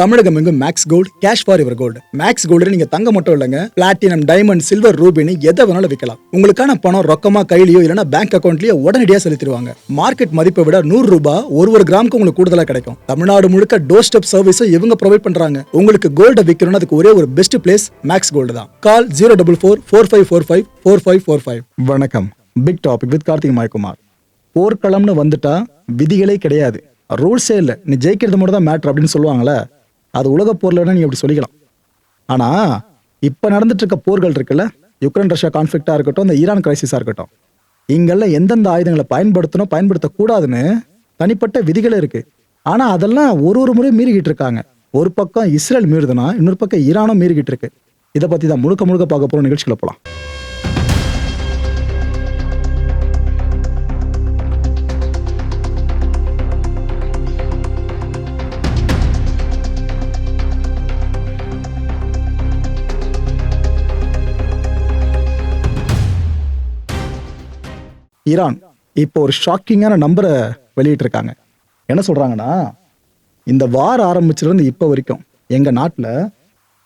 தமிழகம் எங்கும் Max gold cash for your gold. Max gold நீங்க தங்க மட்டும் இல்லைங்க, பிளாட்டினம், டைமண்ட், சில்வர், ரூபினி எதை வேணாலும் விற்கலாம். உங்களுக்கான பணம் ரொக்கமா கையிலயோ இல்லைன்னா பேங்க் அக்கௌண்ட்லயோ உடனடியாக செலுத்திடுவாங்க. மார்க்கெட் மதிப்பை விட 100 ரூபாய் ஒரு கிராமுக்கு உங்களுக்கு கூடுதலா கிடைக்கும். தமிழ்நாடு முழுக்க டோர் ஸ்டெப் சர்வீஸும் இவங்க ப்ரொவைட் பண்றாங்க. உங்களுக்கு கோல்ட விற்கணும்னு அதுக்கு ஒரே ஒரு பெஸ்ட் பிளேஸ் மேக்ஸ் கோல்டு தான். கால் 04445454545. வணக்கம். Big topic with Karthik Mayakumar. போர்க்களம்னு வந்துட்டா விதிகளே கிடையாது, ரூல்ஸே இல்லை, நீ ஜெயிக்கிறது மட்டும் தான் மேட்ரு அப்படின்னு சொல்லுவாங்களே. அது உலக போர்ல வேணா நீங்க அப்படி சொல்லிக்கலாம். ஆனா இப்ப நடந்துட்டு இருக்க போர்கள் இருக்குல்ல, யுக்ரைன் ரஷ்யா கான்ஃபிளிக்டா இருக்கட்டும், இந்த ஈரான் கிரைசிஸா இருக்கட்டும், இங்கெல்லாம் எந்தெந்த ஆயுதங்களை பயன்படுத்தணும் பயன்படுத்தக்கூடாதுன்னு தனிப்பட்ட விதிகளே இருக்கு. ஆனா அதெல்லாம் ஒரு முறை மீறிக்கிட்டு இருக்காங்க. ஒரு பக்கம் இஸ்ரேல் மீறுதுன்னா இன்னொரு பக்கம் ஈரானும் மீறிக்கிட்டு இருக்கு. இதை பத்தி தான் முழுக்க பார்க்க போற நிகழ்ச்சிகளை போலாம். ஈரான் இப்போ ஒரு ஷாக்கிங்கான நம்பரை வெளியிட்டிருக்காங்க. என்ன சொல்றாங்கன்னா, இந்த வார் ஆரம்பிச்சிருந்து இப்போ வரைக்கும் எங்க நாட்டில்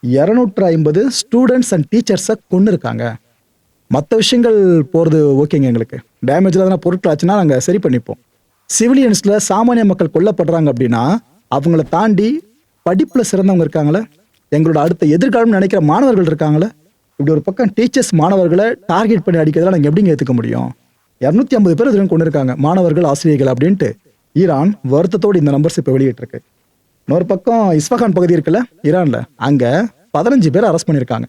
250 ஸ்டூடெண்ட்ஸ் அண்ட் டீச்சர்ஸை கொண்டு இருக்காங்க. மற்ற விஷயங்கள் போகிறது ஓகேங்க, எங்களுக்கு டேமேஜ் இல்லாத பொருட்கள் ஆச்சுன்னா நாங்கள் சரி பண்ணிப்போம். சிவிலியன்ஸில் சாமானிய மக்கள் கொல்லப்படுறாங்க அப்படின்னா அவங்கள தாண்டி படிப்பில் சிறந்தவங்க இருக்காங்களே, எங்களோட அடுத்த எதிர்காலம் நினைக்கிற மாணவர்கள் இருக்காங்களே, இப்படி ஒரு பக்கம் டீச்சர்ஸ் மாணவர்களை டார்கெட் பண்ணி அடிக்கிறதெல்லாம் நாங்கள் எப்படிங்க ஏற்றுக்க முடியும்? 250 பேர் இதுல கொண்டு இருக்காங்க, மாணவர்கள், ஆசிரியர்கள் அப்படின்ட்டு ஈரான் வருத்தத்தோடு இந்த நம்பர்ஸ் இப்போ வெளியிட்டிருக்கு. இன்னொரு பக்கம் இஸ்ஃபகான் பகுதி இருக்குல்ல ஈரான்ல, அங்க 15 பேர் அரெஸ்ட் பண்ணியிருக்காங்க.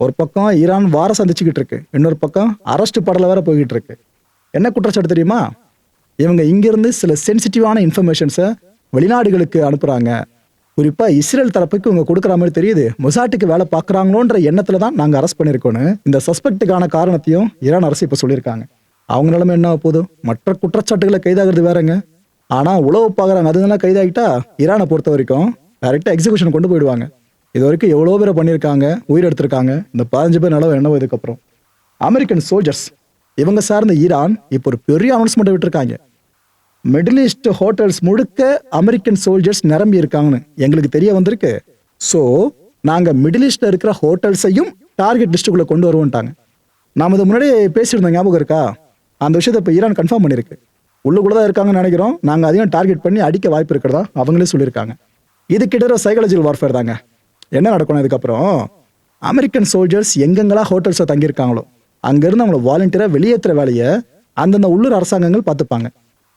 ஒரு பக்கம் ஈரான் வார சந்திச்சுக்கிட்டு இருக்கு, இன்னொரு பக்கம் அரெஸ்ட் படல வேற போய்கிட்டு இருக்கு. என்ன குற்றச்சாட்டு தெரியுமா? இவங்க இங்கிருந்து சில சென்சிட்டிவான இன்ஃபர்மேஷன்ஸை வெளிநாடுகளுக்கு அனுப்புறாங்க. குறிப்பா இஸ்ரேல் தரப்புக்கு இவங்க கொடுக்குற மாதிரி தெரியுது, மொசாட்டுக்கு வேலை பார்க்குறாங்களோன்ற எண்ணத்துல தான் நாங்கள் அரெஸ்ட் பண்ணியிருக்கோன்னு இந்த சஸ்பெக்டுக்கான காரணத்தையும் ஈரான் அரசு இப்போ சொல்லியிருக்காங்க. அவங்க நிலைமை என்ன போதும், மற்ற குற்றச்சாட்டுகளை கைதாகிறது வேறங்க. ஆனா உளவு பார்க்குறாங்க, அதுங்கெல்லாம் கைதாகிட்டா ஈரானை பொறுத்த வரைக்கும் டைரக்டா எக்ஸிகியூஷன் கொண்டு போயிடுவாங்க. இது வரைக்கும் எவ்வளோ பேரை பண்ணியிருக்காங்க, உயிர் எடுத்திருக்காங்க. இந்த 15 பேர் நிலவு என்னவோ இதுக்கப்புறம். அமெரிக்கன் சோல்ஜர்ஸ் இவங்க சார்ந்த ஈரான் இப்போ ஒரு பெரிய அனௌன்ஸ்மெண்ட் விட்டுருக்காங்க. மிடில் ஈஸ்ட் ஹோட்டல்ஸ் முழுக்க அமெரிக்கன் சோல்ஜர்ஸ் நிரம்பி இருக்காங்கன்னு எங்களுக்கு தெரிய வந்திருக்கு. ஸோ நாங்கள் மிடில் ஈஸ்ட்ல இருக்கிற ஹோட்டல்ஸையும் டார்கெட் லிஸ்ட்டுக்குள்ள கொண்டு வருவோம்ட்டாங்க. நாம் இது முன்னாடி பேசியிருந்தோம், ஞாபகம் இருக்கா? அந்த விஷயத்தை இப்போ ஈரான் கன்ஃபார்ம் பண்ணியிருக்கு. உள்ளுக்குள்ளதான் இருக்காங்கன்னு நினைக்கிறோம், நாங்கள் அதையும் டார்கெட் பண்ணி அடிக்க வாய்ப்பு இருக்கிறதா அவங்களே சொல்லியிருக்காங்க. இது கிட்ட சைக்காலஜிக்கல் வார்ஃபேர் தாங்க. என்ன நடக்கணும் இதுக்கப்புறம்? அமெரிக்கன் சோல்ஜர்ஸ் எங்கெங்கெல்லாம் ஹோட்டல்ஸை தங்கியிருக்காங்களோ அங்கேருந்து அவங்கள வாலண்டியராக வெளியேற்றுற வேலையை அந்தந்த உள்ளூர் அரசாங்கங்கள் பார்த்துப்பாங்க.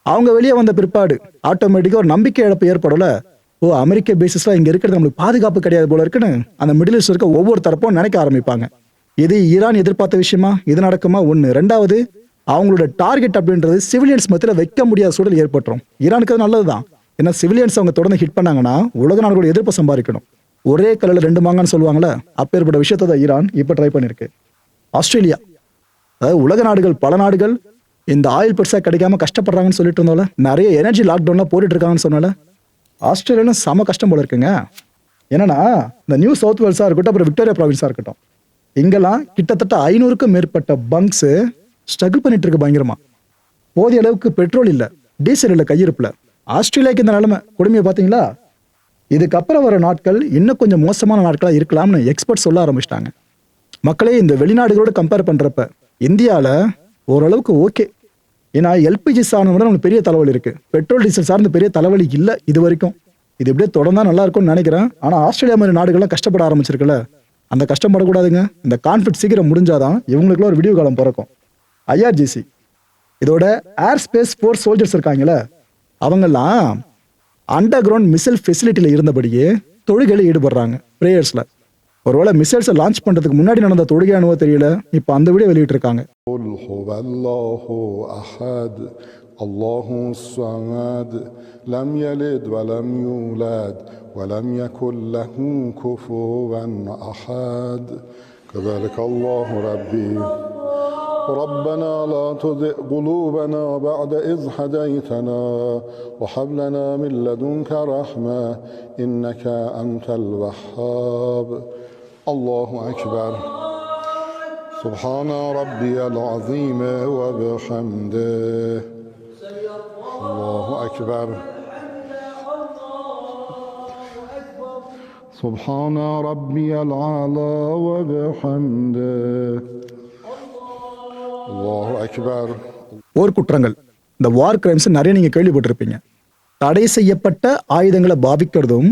அவங்க வெளியே வந்த பிற்பாடு ஆட்டோமேட்டிக்காக ஒரு நம்பிக்கை இழப்பு ஏற்படல. ஓ, அமெரிக்க பேசிஸ்ல இங்கே இருக்கிறது நம்மளுக்கு பாதுகாப்பு கிடையாது போல இருக்குன்னு அந்த மிடில் ஈஸ்ட் இருக்க ஒவ்வொரு தரப்பும் நினைக்க ஆரம்பிப்பாங்க. இது ஈரான் எதிர்பார்த்த விஷயமா? இது நடக்குமா? ஒன்று. ரெண்டாவது, அவங்களோட டார்கெட் அப்படின்றது சிவிலியன்ஸ் மத்தியில் வைக்க முடியாத சூழல் ஏற்பட்டுரும். ஈரானுக்கு அது நல்லதுதான். ஏன்னா சிவிலியன்ஸ் அவங்க தொடர்ந்து ஹிட் பண்ணாங்கன்னா உலக நாடுகளோட எதிர்ப்பை சம்பாதிக்கணும். ஒரே கல்லில் 2 மாங்கன்னு சொல்லுவாங்களே, அப்பேற்பட்ட விஷயத்தை தான் ஈரான் இப்போ ட்ரை பண்ணிருக்கு. ஆஸ்திரேலியா, அதாவது உலக நாடுகள், பல நாடுகள் இந்த ஆயில் பெருசாக கிடைக்காம கஷ்டப்படுறாங்கன்னு சொல்லிட்டு இருந்தோம்ல, நிறைய எனர்ஜி லாக்டவுன்லாம் போட்டுட்டு இருக்காங்கன்னு சொன்னால, ஆஸ்திரேலியாலும் செம கஷ்டம் போல இருக்குங்க. என்னன்னா இந்த நியூ சவுத் வேல்ஸாக இருக்கட்டும், அப்புறம் விக்டோரியா ப்ராவின்ஸாக இருக்கட்டும், இங்கெல்லாம் கிட்டத்தட்ட 500க்கும் மேற்பட்ட பங்க்ஸு ஸ்ட்ரகிள் பண்ணிட்டு இருக்கு பயங்கரமா. போதிய அளவுக்கு பெட்ரோல் இல்லை, டீசல் இல்லை கையிருப்புல. ஆஸ்திரேலியாவுக்கு இந்த நிலைமை கொடுமையை பார்த்தீங்களா? இதுக்கப்புறம் வர நாட்கள் இன்னும் கொஞ்சம் மோசமான நாட்களாக இருக்கலாம்னு எக்ஸ்பர்ட் சொல்ல ஆரம்பிச்சிட்டாங்க. மக்களே, இந்த வெளிநாடுகளோடு கம்பேர் பண்ணுறப்ப இந்தியாவில் ஓரளவுக்கு ஓகே. ஏன்னா எல்பிஜி சார்ந்த நமக்கு பெரிய தலைவலி இருக்கு, பெட்ரோல் டீசல் சார்ந்த பெரிய தலைவலி இல்லை இது வரைக்கும். இது எப்படியே தொடர்ந்தா நல்லா இருக்கும்னு நினைக்கிறேன். ஆனால் ஆஸ்திரேலியா மாதிரி நாடுகள்லாம் கஷ்டப்பட ஆரம்பிச்சிருக்குல்ல, அந்த கஷ்டப்படக்கூடாதுங்க. இந்த கான்ஃபிளிக்ட் சீக்கிரம் முடிஞ்சாதான் இவங்களுக்குள்ள ஒரு விடிவு காலம் பிறக்கும். ஐஆர்ஜிசி இதோட ஏர் ஸ்பேஸ் ஃபோர்ஸ் சோல்ஜர்ஸ் இருக்காங்களே, அவங்கெல்லாம் அண்டர் கிரவுண்ட் மிசைல் ஃபெசிலிட்டியில் இருந்தபடியே தொழுகையில் ஈடுபடுறாங்க, ப்ரேயர்ஸ்ல. ஒருவேளை மிசைல்ஸை லான்ச் பண்றதுக்கு முன்னாடி நடந்த தொழுகை அனுபவம் தெரியல, இப்போ அந்த வீடியோ வெளியிட்டு இருக்காங்க. الله الصمد لم يلد ولم يولد ولم يكن له كفوا أحد كذلك الله ربي ربنا لا تزغ قلوبنا بعد إذ هديتنا وهب لنا من لدنك رحمة إنك أنت الوهاب الله أكبر سبحان ربي العظيم وبحمده الله أكبر سبحان ربي الأعلى وبحمده الله أكبر. போர்க்குற்றங்கள், இந்த வார் கிரைம்ஸ் நிறைய நீங்க கேள்விப்பட்டிருப்பீங்க. தடை செய்யப்பட்ட ஆயுதங்களை பாவிக்கிறதும்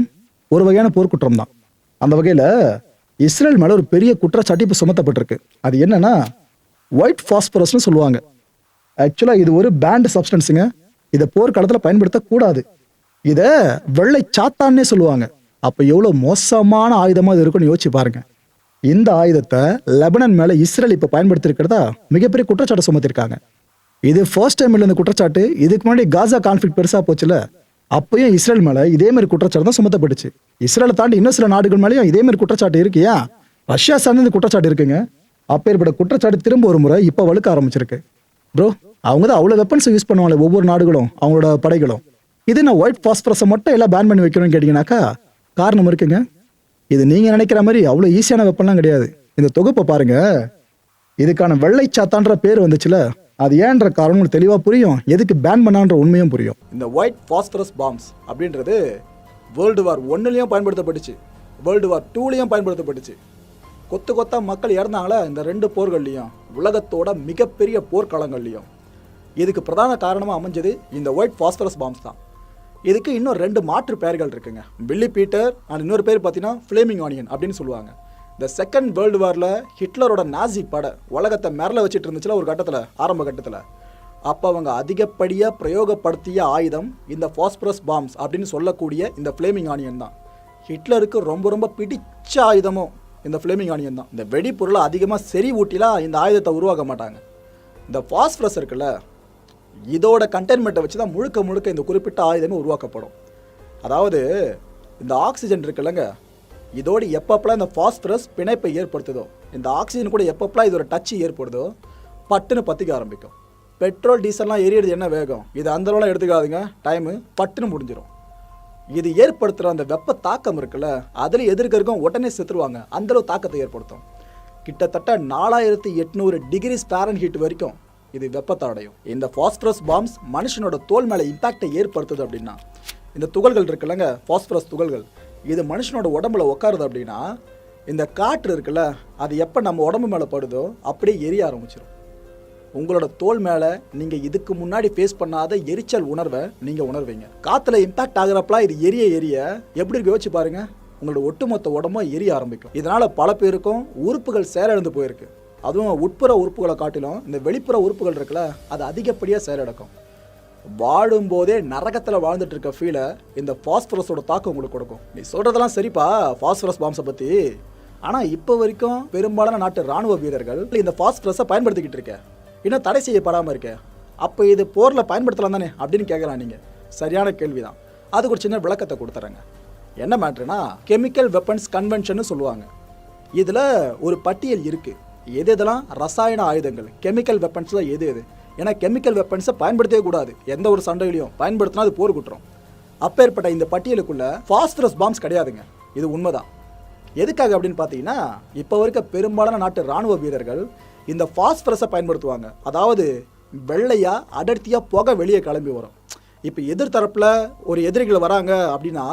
ஒரு வகையான போர்க்குற்றம் தான். அந்த வகையில இஸ்ரேல் மேல ஒரு பெரிய குற்றச்சாட்டு இப்ப சுமத்தப்பட்டிருக்கு. அது என்னன்னா ஒயிட் பாஸ்பரஸ்னு சொல்லுவாங்க. ஆக்சுவலா இது ஒரு பேண்ட் சப்ஸ்டன்ஸுங்க. இதை போர்க்காலத்துல பயன்படுத்தக்கூடாது. இத வெள்ளை சாத்தான்னே சொல்லுவாங்க. அப்ப எவ்வளவு மோசமான ஆயுதமா இது இருக்குன்னு யோசிச்சு பாருங்க. இந்த ஆயுதத்தை லெபனன் மேல இஸ்ரேல் இப்ப பயன்படுத்தி இருக்கிறதா மிகப்பெரிய குற்றச்சாட்டு சுமத்திருக்காங்க. இது ஃபர்ஸ்ட் டைம் இல்ல இந்த குற்றச்சாட்டு. இதுக்கு முன்னாடி காசா கான்ஃபிளிக்ட் பெருசா போச்சுல, அப்பயும் இஸ்ரேல் மேல இதே மாதிரி குற்றச்சாட்டு தான் சுமத்தப்பட்டுச்சு. இஸ்ரேலை தாண்டி இன்னும் சில நாடுகள் மேலேயும் இதே மாதிரி குற்றச்சாட்டு இருக்கியா, ரஷ்யா சார்ந்த இந்த குற்றச்சாட்டு இருக்குங்க. அப்பேற்பட்ட குற்றச்சாட்டு திரும்ப ஒரு முறை இப்ப வலுக்க ஆரம்பிச்சிருக்கு. ப்ரோ, அவங்க தான் அவ்வளவு வெப்பன்ஸ் யூஸ் பண்ணுவாங்க ஒவ்வொரு நாடுகளும் அவங்களோட படைகளும். இது நான் ஒயிட் பாஸ்பரஸை மட்டும் எல்லாம் பேன் பண்ணி வைக்கணும்னு கேட்டீங்கன்னாக்கா காரணம் இருக்குங்க. இது நீங்க நினைக்கிற மாதிரி அவ்வளவு ஈஸியான வெப்பன்லாம் கிடையாது. இந்த தொகுப்பை பாருங்க. இதுக்கான வெள்ளை சாத்தான்ற பேர் வந்துச்சுல, அது ஏன்ற காரணம் தெளிவா புரியும், எதுக்கு பேன் பண்ணான்ற உண்மையும் புரியும். இந்த ஒயிட் பாஸ்பரஸ் பாம்ஸ் அப்படின்றது வேர்ல்டு வார் 1லயும் பயன்படுத்தப்பட்டுச்சு, வேர்ல்டு வார் 2லயும் பயன்படுத்தப்பட்டுச்சு. கொத்து கொத்தா மக்கள் இறந்தாங்களே இந்த 2 போர்கள்லையும், உலகத்தோட மிகப்பெரிய போர்க்களங்கள்லையும். இதுக்கு பிரதான காரணமாக அமைஞ்சது இந்த ஒயிட் பாஸ்பரஸ் பாம்ஸ் தான். இதுக்கு இன்னும் 2 மாற்று பெயர்கள் இருக்குங்க. பில்லி பீட்டர் அண்ட் இன்னொரு பேர் பார்த்தீங்கன்னா ஃப்ளேமிங் ஆனியன் அப்படின்னு சொல்லுவாங்க. இந்த செகண்ட் வேர்ல்டு வாரில் ஹிட்லரோட நாசி படை உலகத்தை மிரள வச்சுட்டு இருந்துச்சுல ஒரு கட்டத்தில், ஆரம்ப கட்டத்தில். அப்போ அவங்க அதிகப்படியாக பிரயோகப்படுத்திய ஆயுதம் இந்த பாஸ்பரஸ் பாம்ஸ் அப்படின்னு சொல்லக்கூடிய இந்த ஃப்ளேமிங் ஆனியன் தான். ஹிட்லருக்கு ரொம்ப ரொம்ப பிடிச்ச ஆயுதமும் இந்த ஃப்ளேமிங் ஆனியன் தான். இந்த வெடிப்பொருளை அதிகமாக செறி ஊட்டிலாம் இந்த ஆயுதத்தை உருவாக்க மாட்டாங்க. இந்த பாஸ்பரஸ் இருக்குல்ல, இதோட கண்டெய்ன்மெண்ட்டை வச்சு தான் முழுக்க முழுக்க இந்த குறிப்பிட்ட ஆயுதமே உருவாக்கப்படும். அதாவது இந்த ஆக்சிஜன் இருக்குல்லங்க, இதோடு எப்பப்பெல்லாம் இந்த பாஸ்பரஸ் பிணைப்பை ஏற்படுத்துதோ, இந்த ஆக்சிஜன் கூட எப்பப்பெல்லாம் இதோட டச்சு ஏற்படுதோ பட்டுன்னு பற்றிக்க ஆரம்பிக்கும். பெட்ரோல் டீசல்லாம் எரியிறது என்ன வேகம், இது அந்தளவுலாம் எடுத்துக்காதுங்க, டைமு பட்டுன்னு முடிஞ்சிடும். இது ஏற்படுத்துகிற அந்த வெப்ப தாக்கம் இருக்குல்ல, அதில் எதிர்க்கிறக்கும் உடனே செத்துருவாங்க, அந்தளவு தாக்கத்தை ஏற்படுத்தும். கிட்டத்தட்ட 4800 டிகிரிஸ் ஃபாரன்ஹீட் வரைக்கும் இது வெப்பத்தை அடையும். இந்த பாஸ்பரஸ் பாம்ஸ் மனுஷனோட தோல் மேலே இம்பாக்டை ஏற்படுத்துது அப்படின்னா, இந்த துகள்கள் இருக்குல்லங்க, பாஸ்பரஸ் துகள்கள், இது மனுஷனோட உடம்புல உட்காருது அப்படின்னா, இந்த காற்று இருக்குல்ல, அது எப்போ நம்ம உடம்பு மேலே படுதோ அப்படியே எரிய ஆரம்பிச்சிடும். உங்களோட தோல் மேலே நீங்கள் இதுக்கு முன்னாடி ஃபேஸ் பண்ணாத எரிச்சல் உணர்வை நீங்கள் உணர்வீங்க. காற்றுல இம்பாக்ட் ஆகிறப்பலாம் இது எரிய எரிய எப்படி இருக்கு யோசிச்சு பாருங்க, உங்களோட ஒட்டுமொத்த உடம்பும் எரிய ஆரம்பிக்கும். இதனால் பல பேருக்கும் உறுப்புகள் செயலிழந்து போயிருக்கு. அதுவும் உட்புற உறுப்புகளை காட்டிலும் இந்த வெளிப்புற உறுப்புகள் இருக்குல்ல, அது அதிகப்படியாக செயலிழக்கும். வாழும்போதே நரகத்தில் வாழ்ந்துட்டு இருக்க ஃபீலை இந்த பாஸ்பரஸோட தாக்கம் உங்களுக்கு கொடுக்கும். நீ சொல்கிறதெல்லாம் சரிப்பா பாஸ்பரஸ் பாம்ஸை பற்றி, ஆனால் இப்போ வரைக்கும் பெரும்பாலான நாட்டு இராணுவ வீரர்கள் இந்த பாஸ்பரஸை பயன்படுத்திக்கிட்டு இருக்க, இன்னும் தடை செய்யப்படாமல் இருக்க. அப்போ இது போரில் பயன்படுத்தலாம் தானே அப்படின்னு கேட்கலாம் நீங்கள். சரியான கேள்வி தான். அதுக்கு ஒரு சின்ன விளக்கத்தை கொடுத்துறேங்க. என்ன மேட்ருனா, கெமிக்கல் வெப்பன்ஸ் கன்வென்ஷன் சொல்லுவாங்க. இதில் ஒரு பட்டியல் இருக்குது, எது எதெல்லாம் ரசாயன ஆயுதங்கள், கெமிக்கல் வெப்பன்ஸில் எது எது. ஏன்னா கெமிக்கல் வெப்பன்ஸை பயன்படுத்தவே கூடாது, எந்த ஒரு சண்டையிலையும் பயன்படுத்தினா அது போர் குற்றம். அப்பேற்பட்ட இந்த பட்டியலுக்குள்ள பாஸ்பரஸ் பாம்ஸ் கிடையாதுங்க, இது உண்மைதான். எதுக்காக அப்படின்னு பார்த்தீங்கன்னா, இப்போ வரைக்கும் பெரும்பாலான நாட்டு இராணுவ வீரர்கள் இந்த பாஸ்பரஸை பயன்படுத்துவாங்க. அதாவது வெள்ளையா அடர்த்தியாக புகை வெளியே கிளம்பி வரும். இப்போ எதிர்த்தரப்பில் ஒரு எதிரிகள் வராங்க அப்படின்னா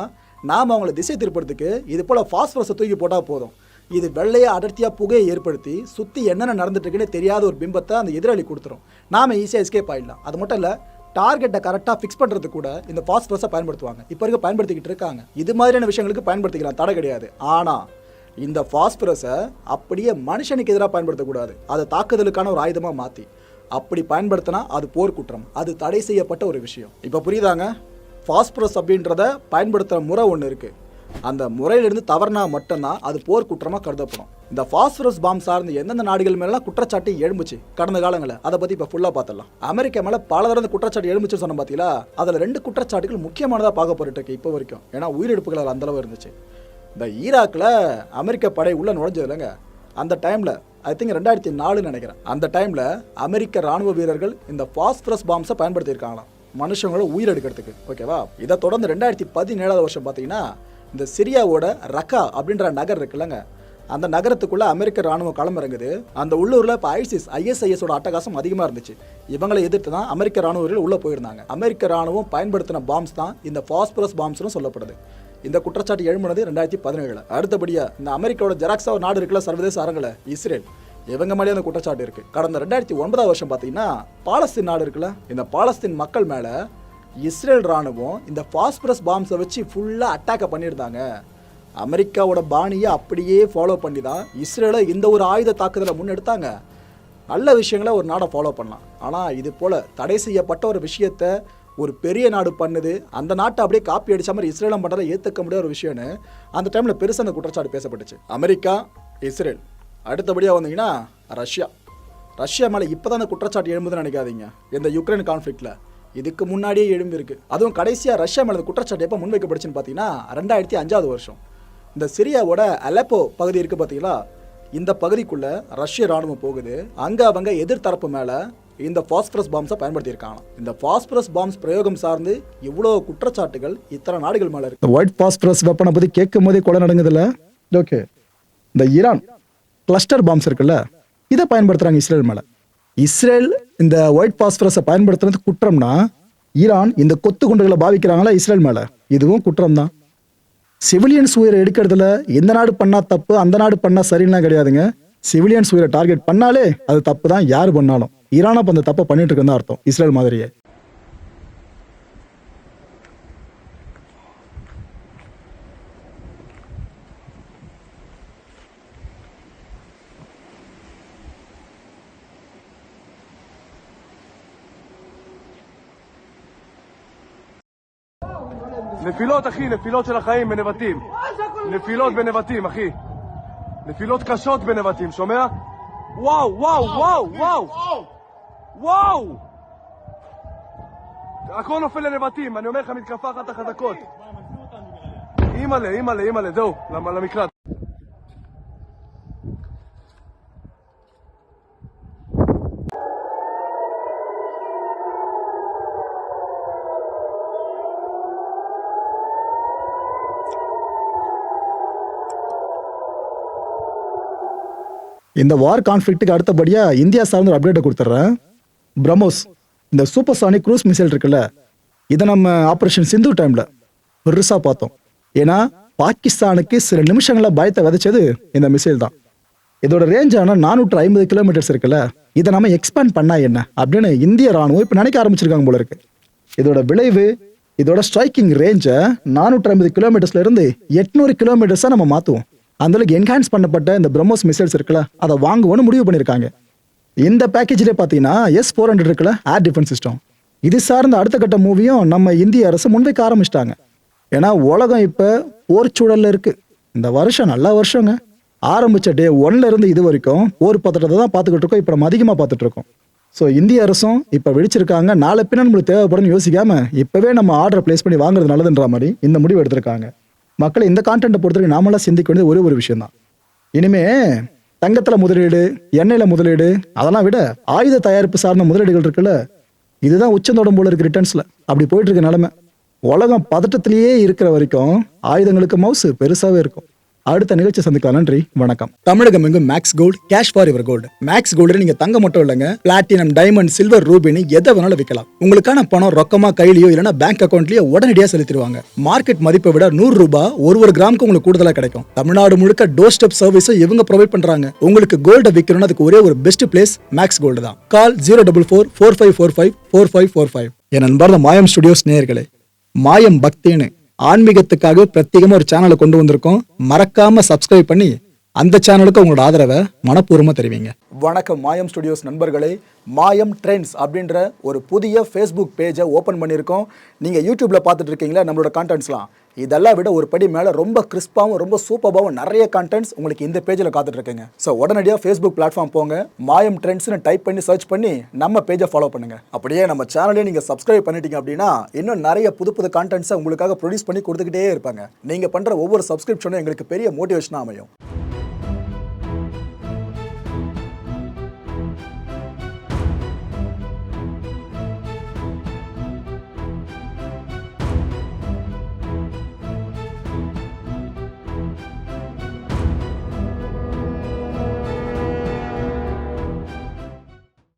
நாம் அவங்கள திசை திருப்பறதுக்கு இது போல் பாஸ்பரஸை தூக்கி போட்டால் போதும். இது வெள்ளையை அடர்த்தியாக புகையை ஏற்படுத்தி சுற்றி என்னென்ன நடந்துட்டு இருக்குன்னு தெரியாத ஒரு பிம்பத்தை அந்த எதிராளி கொடுத்துரும். நாம் ஈஸியாக எஸ்கேப் ஆகிடலாம். அது மட்டும் இல்லை, டார்கெட்டை கரெக்டாக ஃபிக்ஸ் பண்ணுறதுக்கு கூட இந்த பாஸ்பரஸை பயன்படுத்துவாங்க. இப்போ வரைக்கும் பயன்படுத்திக்கிட்டு இருக்காங்க. இது மாதிரியான விஷயங்களுக்கு பயன்படுத்திக்கலாம், தடை கிடையாது. ஆனால் இந்த பாஸ்பரஸை அப்படியே மனுஷனுக்கு எதிராக பயன்படுத்தக்கூடாது, அதை தாக்குதலுக்கான ஒரு ஆயுதமாக மாற்றி அப்படி பயன்படுத்தினா அது போர் குற்றம், அது தடை செய்யப்பட்ட ஒரு விஷயம். இப்போ புரியுதாங்க? பாஸ்பரஸ் அப்படின்றத பயன்படுத்துகிற முறை ஒன்று இருக்குது. அந்த முறையிலிருந்து தவறுனா மட்டும்தான் அது போர் குற்றமாக கருதப்படும். இந்த பாஸ்பரஸ் பாம் சார்ந்து எந்தெந்த நாடுகள் மேலாம் குற்றச்சாட்டு எழும்புச்சு கடந்த காலங்களில், அதை பற்றி இப்போ ஃபுல்லாக பார்த்துடலாம். அமெரிக்கா மேலே பல தடவை குற்றச்சாட்டு எழும்புச்சுன்னு சொன்ன பார்த்தீங்களா, அதில் 2 குற்றச்சாட்டுகள் முக்கியமானதாக பார்க்கப்பட்டு இருக்கு இப்போ வரைக்கும். ஏன்னா உயிரிழப்புகள் அந்தளவு இருந்துச்சு. இந்த ஈராக்கில் அமெரிக்க படை உள்ள நுழைஞ்சது இல்லைங்க, அந்த டைமில் ஐ திங்க் 2004 நினைக்கிறேன், அந்த டைமில் அமெரிக்க ராணுவ வீரர்கள் இந்த பாஸ்பரஸ் பாம்ஸை பயன்படுத்தியிருக்காங்களாம் மனுஷங்களோட உயிரெடுக்கிறதுக்கு. ஓகேவா? இதை தொடர்ந்து 2017 பார்த்தீங்கன்னா இந்த சிரியாவோட ரக்கா அப்படின்ற நகர் இருக்குல்லங்க, அந்த நகரத்துக்குள்ளே அமெரிக்க ராணுவம் களமிறங்குது. அந்த உள்ளூரில் இப்போ ஐஎஸ்ஐஎஸோட அட்டகாசம் அதிகமாக இருந்துச்சு. இவங்களை எதிர்த்து தான் அமெரிக்க ராணுவர்கள் உள்ளே போயிருந்தாங்க. அமெரிக்க ராணுவம் பயன்படுத்தின பாம்ஸ் தான் இந்த பாஸ்பரஸ் பாம்ஸ்னு சொல்லப்படுது. இந்த குற்றச்சாட்டு எழுமுனது 2017. அடுத்தபடியா இந்த அமெரிக்காவோட ஜெராக்ஸா ஒரு நாடு இருக்குல்ல சர்வதேச அரங்கில், இஸ்ரேல், இவங்க மேலே அந்த குற்றச்சாட்டு இருக்கு. கடந்த 2009 வருஷம் பார்த்தீங்கன்னா பாலஸ்தீன் நாடு இருக்குல்ல, இந்த பாலஸ்தீன் மக்கள் மேல இஸ்ரேல் ராணுவம் இந்த பாஸ்பரஸ் பாம்ஸை வச்சு ஃபுல்லாக அட்டாக்கை பண்ணியிருந்தாங்க. அமெரிக்காவோட பாணியை அப்படியே ஃபாலோ பண்ணி தான் இஸ்ரேலை இந்த ஒரு ஆயுத தாக்குதலை முன்னெடுத்தாங்க. நல்ல விஷயங்களை ஒரு நாடை ஃபாலோ பண்ணலாம், ஆனால் இது போல் தடை செய்யப்பட்ட ஒரு விஷயத்தை ஒரு பெரிய நாடு பண்ணுது, அந்த நாட்டை அப்படியே காப்பி அடித்த மாதிரி இஸ்ரேலும் பண்ணுறதை ஏற்றுக்க முடியாத ஒரு விஷயம்னு அந்த டைமில் பெருசாக அந்த குற்றச்சாட்டு பேசப்பட்டுச்சு. அமெரிக்கா, இஸ்ரேல், அடுத்தபடியாக வந்தீங்கன்னா ரஷ்யா மேலே இப்போ தான் அந்த குற்றச்சாட்டு எழும்புதுன்னு நினைக்காதீங்க. இந்த யுக்ரைன் கான்ஃப்ளிக்டில் இதுக்கு முன்னாடியே எழும்பியிருக்கு. அதுவும் கடைசியாக ரஷ்யா மேலே குற்றச்சாட்டு எப்போ முன்வைக்கப்படுச்சுன்னு பார்த்தீங்கன்னா 2005 வருஷம். இந்த சிரியாவோட அலப்போ பகுதி இருக்குது பார்த்தீங்களா, இந்த பகுதிக்குள்ளே ரஷ்ய ராணுவம் போகுது. அங்கே அவங்க எதிர்த்தரப்பு மேலே இந்த பாஸ்பரஸ் பாம்ஸை பயன்படுத்தியிருக்காங்க. இந்த பாஸ்பரஸ் பாம்ஸ் பிரயோகம் சார்ந்து இவ்வளோ குற்றச்சாட்டுகள் இத்தனை நாடுகள் மேலே இருக்கு. ஒயிட் பாஸ்பரஸ் வெப்பனை பற்றி கேட்கும் போதே கொலை நடங்குதுல்ல. ஓகே, இந்த ஈரான் கிளஸ்டர் பாம்ஸ் இருக்குல்ல, இதை பயன்படுத்துகிறாங்க இஸ்ரேல் மேலே. இஸ்ரேல் இந்த ஒயிட் பாஸ்பரஸை பயன்படுத்துறது குற்றம்னா, ஈரான் இந்த கொத்து குண்டுகளை பாவிக்கிறாங்களா இஸ்ரேல் மேலே, இதுவும் குற்றம் தான். சிவிலியன்ஸ் உயிரை எடுக்கிறதுல எந்த நாடு பண்ணா தப்பு, அந்த நாடு பண்ணா சரின்னா கிடையாதுங்க. சிவிலியன்ஸ் உயிரை டார்கெட் பண்ணாலே அது தப்பு தான், யாரு பண்ணாலும். ஈரானா இப்போ அந்த தப்பை பண்ணிட்டு இருக்குன்னு அர்த்தம், இஸ்ரேல் மாதிரியே. נפילות אחי, נפילות של החיים בנבטים. נפילות בנבטים אחי. נפילות קשות בנבטים, שומע? וואו, וואו, וואו, וואו. וואו! הכל נופל לנבטים, אני אומר לך מתקפה אחת החזקות. אימאלה, אימאלה, אימאלה, זהו, למקלט. இந்த வார் கான்ஃப்ளிக்ட்டுக்கு அடுத்தபடியாக இந்தியா சார்ந்த ஒரு அப்டேட்டை கொடுத்துட்றேன். பிரம்மோஸ், இந்த சூப்பர்சானிக் க்ரூஸ் மிசைல் இருக்குல்ல, இதை நம்ம ஆப்ரேஷன் சிந்து டைமில் பெருசாக பார்த்தோம். ஏன்னா பாகிஸ்தானுக்கு சில நிமிஷங்களில் பயத்தை விதைச்சது இந்த மிசைல் தான். இதோட ரேஞ்சான 450 கிலோமீட்டர்ஸ் இருக்குல்ல, இதை நம்ம எக்ஸ்பேண்ட் பண்ணா என்ன அப்படின்னு இந்திய ராணுவம் இப்போ நினைக்க ஆரம்பிச்சிருக்காங்க போல இருக்கு. இதோட விளைவு, இதோட ஸ்ட்ரைக்கிங் ரேஞ்சை 450 கிலோமீட்டர்ஸ்ல இருந்து 800 கிலோமீட்டர்ஸாக நம்ம மாற்றுவோம். அந்தளவுக்கு என்ஹான்ஸ் பண்ணப்பட்ட இந்த பிரம்மோஸ் மிசைல்ஸ் இருக்குல்ல, அதை வாங்குவோன்னு முடிவு பண்ணியிருக்காங்க. இந்த பேக்கேஜ்லேயே பார்த்தீங்கன்னா S-400 இருக்குல்ல, ஏர் டிஃபென்ஸ் சிஸ்டம், இது சார்ந்த அடுத்த கட்ட மூவியும் நம்ம இந்திய அரசு முன்வைக்க ஆரம்பிச்சிட்டாங்க. ஏன்னா உலகம் இப்போ போர் சூழலில் இருக்குது. இந்த வருஷம் நல்ல வருஷங்க. ஆரம்பித்த டே 1ல இருந்து இது வரைக்கும் போர் பத்திரத்தை தான் பார்த்துக்கிட்டு இருக்கோம். இப்போ நம்ம அதிகமாக பார்த்துட்டு இருக்கோம். ஸோ இந்திய அரசும் இப்போ விழிச்சிருக்காங்க. நாளை பின்ன நம்மளுக்கு தேவைப்படும் யோசிக்காம இப்போவே நம்ம ஆர்டர் பிளேஸ் பண்ணி வாங்குறது நல்லதுன்ற மாதிரி இந்த முடிவு எடுத்திருக்காங்க. மக்களை இந்த கான்டென்ட்டை பொறுத்தவரைக்கும் நாமெல்லாம் சிந்திக்க வேண்டியது ஒரு விஷயம் தான். இனிமே தங்கத்தில் முதலீடு, எண்ணெயில் முதலீடு, அதெல்லாம் விட ஆயுத தயாரிப்பு சார்ந்த முதலீடுகள் இருக்குல்ல, இதுதான் உச்சந்தோடம் போல இருக்கு ரிட்டர்ன்ஸில். அப்படி போயிட்டு இருக்க நிலைமை. உலகம் பதட்டத்திலேயே இருக்கிற வரைக்கும் ஆயுதங்களுக்கு மவுசு பெருசாகவே இருக்கும். அடுத்த நிகழ்ச்சி சந்திக்கலாம். நன்றி, வணக்கம். தமிழகம் எங்கும் Max gold, cash for your gold. Max gold நீங்க தங்க மட்டும் இல்லைங்க, பிளாட்டினம், டைமண்ட், சில்வர், ரூபினி எதை வேணாலும் விற்கலாம். உங்களுக்கான பணம் ரொக்கமா கையிலயோ இல்லைன்னா பேங்க் அக்கௌண்ட்லயோ உடனடியாக செலுத்திடுவாங்க. மார்க்கெட் மதிப்பை விட 100 ரூபாய் ஒரு கிராமுக்கு உங்களுக்கு கூடுதலாக கிடைக்கும். தமிழ்நாடு முழுக்க டோர் ஸ்டெப் சர்வீஸும் இவங்க ப்ரொவைட் பண்றாங்க. உங்களுக்கு கோல்டை விற்கணும்னு அதுக்கு ஒரே ஒரு பெஸ்ட் பிளேஸ் மேக்ஸ் கோல்டு தான். கால் 04445454545. என் அன்பார்ந்த மாயம் ஸ்டுடியோஸ் நேயர்களே, மாயம் பக்தின்னு ஆன்மீகத்துக்காக பிரத்யேகமா ஒரு சேனலை கொண்டு வந்திருக்கோம். மறக்காம சப்ஸ்கிரைப் பண்ணி அந்த சேனலுக்கு உங்களோட ஆதரவை மனப்பூர்வமாக தெரிவிங்க. வணக்கம் மாயம் ஸ்டுடியோஸ் நண்பர்களே. மாயம் ட்ரெண்ட்ஸ் அப்படின்ற ஒரு புதிய ஃபேஸ்புக் பேஜை ஓப்பன் பண்ணியிருக்கோம். நீங்கள் யூடியூப்ல பார்த்துட்டு இருக்கீங்களா நம்மளோட கான்டென்ட்ஸ்லாம், இதெல்லாம் விட ஒரு படி மேலே ரொம்ப கிறிஸ்பாகவும் ரொம்ப சூப்பராகவும் நிறைய கான்டென்ட்ஸ் உங்களுக்கு இந்த பேஜில் காத்துட்டு இருக்குங்க. ஸோ உடனடியாக ஃபேஸ்புக் பிளாட்ஃபார்ம் போங்க, மாயம் ட்ரெண்ட்ஸ்னு டைப் பண்ணி சர்ச் பண்ணி நம்ம பேஜை ஃபாலோ பண்ணுங்க. அப்படியே நம்ம சேனலையும் நீங்கள் சப்ஸ்கிரைப் பண்ணிட்டீங்க அப்படின்னா இன்னும் நிறைய புது கான்டென்ட்ஸை உங்களுக்காக ப்ரொடியூஸ் பண்ணி கொடுத்துக்கிட்டே இருப்பாங்க. நீங்கள் பண்ணுற ஒவ்வொரு சப்ஸ்கிரிப்ஷனும் எங்களுக்கு பெரிய மோட்டிவேஷனாக அமையும்.